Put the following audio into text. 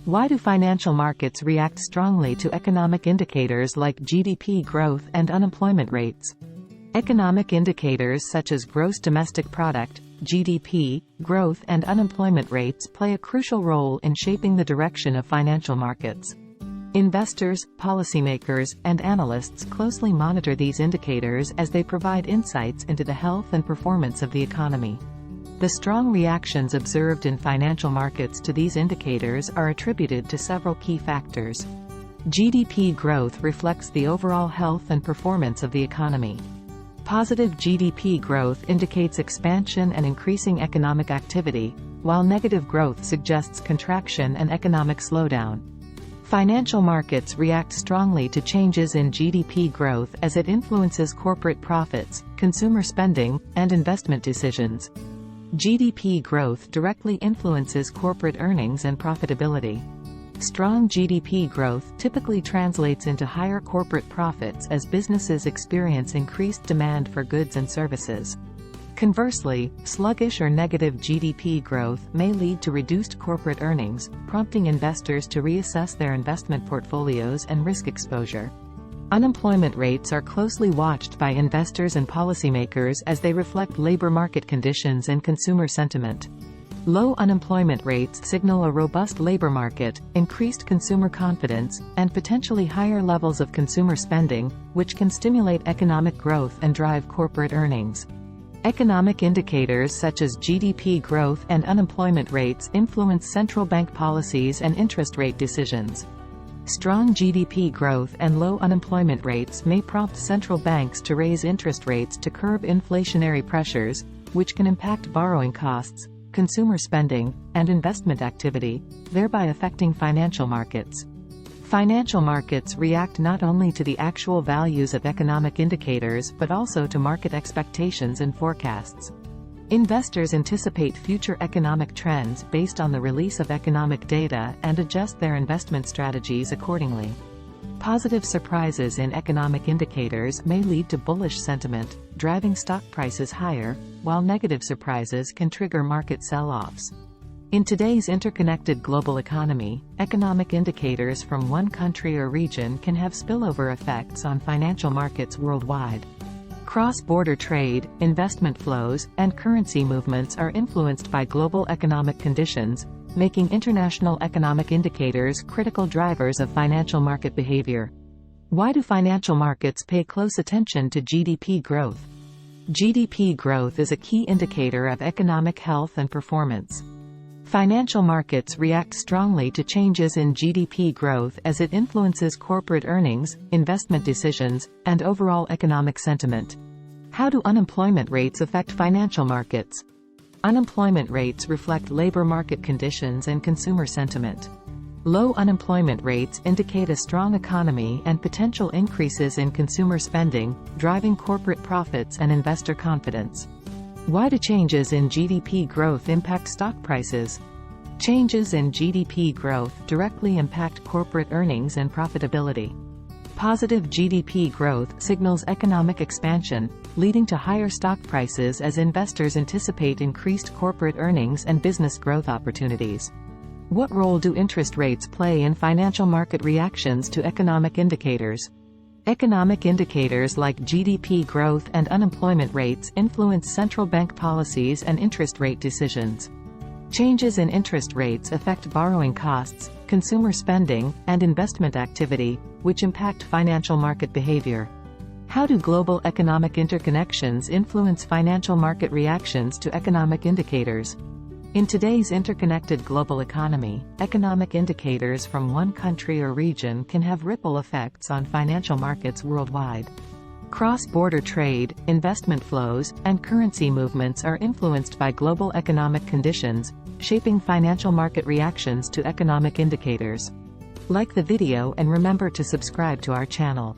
Why do financial markets react strongly to economic indicators like GDP growth and unemployment rates? Economic indicators such as gross domestic product, GDP, growth and unemployment rates play a crucial role in shaping the direction of financial markets. Investors, policymakers, and analysts closely monitor these indicators as they provide insights into the health and performance of the economy. The strong reactions observed in financial markets to these indicators are attributed to several key factors. GDP growth reflects the overall health and performance of the economy. Positive GDP growth indicates expansion and increasing economic activity, while negative growth suggests contraction and economic slowdown. Financial markets react strongly to changes in GDP growth as it influences corporate profits, consumer spending, and investment decisions. GDP growth directly influences corporate earnings and profitability. Strong GDP growth typically translates into higher corporate profits as businesses experience increased demand for goods and services. Conversely, sluggish or negative GDP growth may lead to reduced corporate earnings, prompting investors to reassess their investment portfolios and risk exposure. Unemployment rates are closely watched by investors and policymakers as they reflect labor market conditions and consumer sentiment. Low unemployment rates signal a robust labor market, increased consumer confidence, and potentially higher levels of consumer spending, which can stimulate economic growth and drive corporate earnings. Economic indicators such as GDP growth and unemployment rates influence central bank policies and interest rate decisions. Strong GDP growth and low unemployment rates may prompt central banks to raise interest rates to curb inflationary pressures, which can impact borrowing costs, consumer spending, and investment activity, thereby affecting financial markets. Financial markets react not only to the actual values of economic indicators but also to market expectations and forecasts. Investors anticipate future economic trends based on the release of economic data and adjust their investment strategies accordingly. Positive surprises in economic indicators may lead to bullish sentiment, driving stock prices higher, while negative surprises can trigger market sell-offs. In today's interconnected global economy, economic indicators from one country or region can have spillover effects on financial markets worldwide. Cross-border trade, investment flows, and currency movements are influenced by global economic conditions, making international economic indicators critical drivers of financial market behavior. Why do financial markets pay close attention to GDP growth? GDP growth is a key indicator of economic health and performance. Financial markets react strongly to changes in GDP growth as it influences corporate earnings, investment decisions, and overall economic sentiment. How do unemployment rates affect financial markets? Unemployment rates reflect labor market conditions and consumer sentiment. Low unemployment rates indicate a strong economy and potential increases in consumer spending, driving corporate profits and investor confidence. Why do changes in GDP growth impact stock prices? Changes in GDP growth directly impact corporate earnings and profitability. Positive GDP growth signals economic expansion, leading to higher stock prices as investors anticipate increased corporate earnings and business growth opportunities. What role do interest rates play in financial market reactions to economic indicators? Economic indicators like GDP growth and unemployment rates influence central bank policies and interest rate decisions. Changes in interest rates affect borrowing costs, consumer spending, and investment activity, which impact financial market behavior. How do global economic interconnections influence financial market reactions to economic indicators? In today's interconnected global economy, economic indicators from one country or region can have ripple effects on financial markets worldwide. Cross-border trade, investment flows, and currency movements are influenced by global economic conditions, shaping financial market reactions to economic indicators. Like the video and remember to subscribe to our channel.